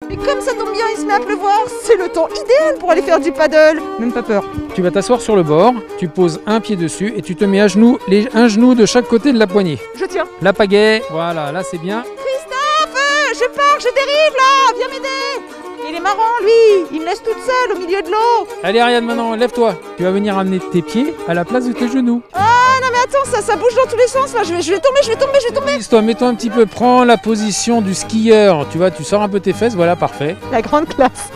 Mais comme ça tombe bien, il se met à pleuvoir, c'est le temps idéal pour aller faire du paddle. Même pas peur. Tu vas t'asseoir sur le bord, tu poses un pied dessus et tu te mets à genoux, un genou de chaque côté de la poignée. Je tiens. La pagaie, voilà, là c'est bien. Christophe, je pars, je dérive là, viens m'aider. Il est marrant lui, il me laisse toute seule au milieu de l'eau. Allez Ariane, maintenant lève-toi. Tu vas venir amener tes pieds à la place de tes genoux. Ah non mais attends, ça bouge dans tous les sens là, je vais tomber. Toi, mets-toi un petit peu, prends la position du skieur. Tu vois, tu sors un peu tes fesses, voilà, parfait. La grande classe.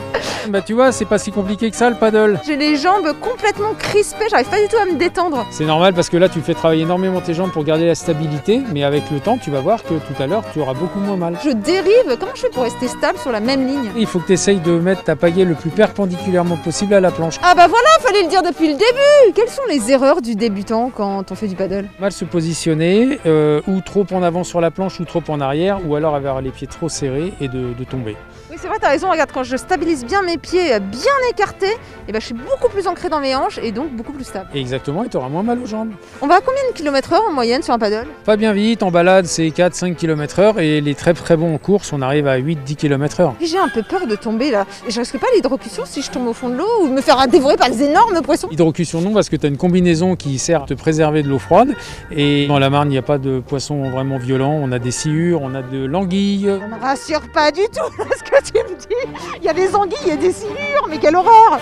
Bah tu vois, c'est pas si compliqué que ça le paddle. J'ai les jambes complètement crispées, j'arrive pas du tout à me détendre. C'est normal parce que là tu fais travailler énormément tes jambes pour garder la stabilité, mais avec le temps tu vas voir que tout à l'heure tu auras beaucoup moins mal. Je dérive, comment je fais pour rester stable sur la même ligne? Il faut que tu essayes de mettre ta pagaie le plus perpendiculairement possible à la planche. Ah bah voilà, fallait le dire depuis le début. Quelles sont les erreurs du débutant quand on fait du paddle? Mal se positionner, ou trop en avant sur la planche ou trop en arrière, ou alors avoir les pieds trop serrés et de tomber. Oui c'est vrai, t'as raison, regarde, quand je stabilise bien mes pieds bien écartés, et ben je suis beaucoup plus ancrée dans mes hanches et donc beaucoup plus stable. Exactement, et tu auras moins mal aux jambes. On va à combien de kilomètres/heure en moyenne sur un paddle? Pas bien vite, en balade c'est 4-5 km/h et les très bons en course on arrive à 8-10 km/h. J'ai un peu peur de tomber là. Je risque pas l'hydrocution si je tombe au fond de l'eau ou de me faire dévorer par les énormes poissons? Hydrocution non, parce que tu as une combinaison qui sert à te préserver de l'eau froide, et dans la Marne il n'y a pas de poissons vraiment violents, on a des sciures, on a de l'anguille. Ça me rassure pas du tout là, ce que tu me dis. Il y a des anguilles, il y a des sciures, mais quelle horreur!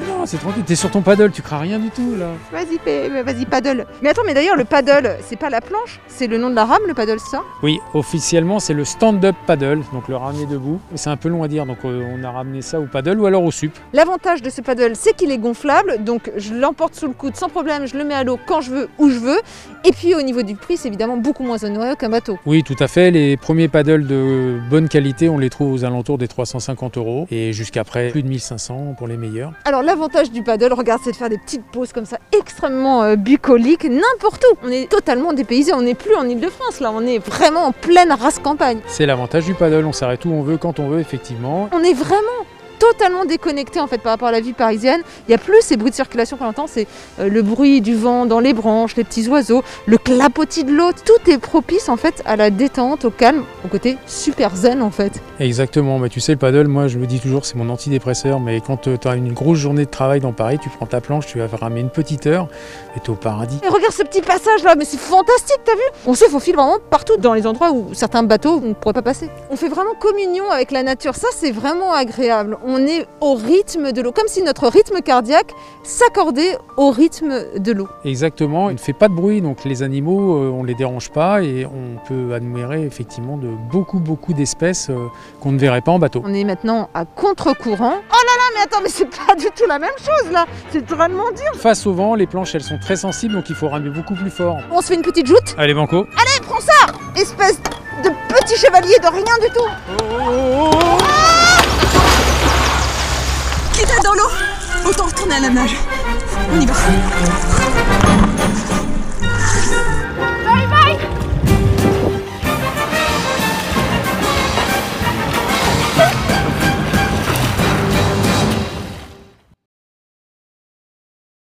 Non, c'est tranquille, t'es sur ton paddle, tu crains rien du tout là. Vas-y, paddle. Mais attends, mais d'ailleurs, le paddle, c'est pas la planche, c'est le nom de la rame, le paddle, ça? Oui, officiellement c'est le stand-up paddle, donc le ramener debout. C'est un peu long à dire, donc on a ramené ça au paddle ou alors au sup. L'avantage de ce paddle, c'est qu'il est gonflable, donc je l'emporte sous le coude sans problème, je le mets à l'eau quand je veux, où je veux. Et puis au niveau du prix, c'est évidemment beaucoup moins onéreux qu'un bateau. Oui, tout à fait, les premiers paddles de bonne qualité, on les trouve aux alentours des 350 € et jusqu'après plus de 1500 pour les meilleurs. Alors l'avantage du paddle, regarde, c'est de faire des petites pauses comme ça, extrêmement bucoliques, n'importe où. On est totalement dépaysé, on n'est plus en Ile-de-France là, on est vraiment en pleine race campagne. C'est l'avantage du paddle, on s'arrête où on veut, quand on veut, effectivement. On est vraiment totalement déconnecté en fait par rapport à la vie parisienne. Il n'y a plus ces bruits de circulation qu'on entend, c'est le bruit du vent dans les branches, les petits oiseaux, le clapotis de l'eau. Tout est propice en fait à la détente, au calme, au côté super zen en fait. Exactement, mais tu sais le paddle, moi je me dis toujours c'est mon antidépresseur, mais quand tu as une grosse journée de travail dans Paris, tu prends ta planche, tu vas ramer une petite heure et tu es au paradis. Et regarde ce petit passage là, mais c'est fantastique, t'as vu? On se faufile vraiment partout dans les endroits où certains bateaux ne pourraient pas passer. On fait vraiment communion avec la nature, ça c'est vraiment agréable. On est au rythme de l'eau, comme si notre rythme cardiaque s'accordait au rythme de l'eau. Exactement, il ne fait pas de bruit, donc les animaux, on ne les dérange pas et on peut admirer effectivement de beaucoup d'espèces qu'on ne verrait pas en bateau. On est maintenant à contre-courant. Oh là là, mais attends, mais c'est pas du tout la même chose là, c'est vraiment dur. Face au vent, les planches elles sont très sensibles, donc il faut ramer beaucoup plus fort. On se fait une petite joute. Allez banco. Allez, prends ça, espèce de petit chevalier de rien du tout. Quitte dans l'eau, autant retourner à la nage. On y va.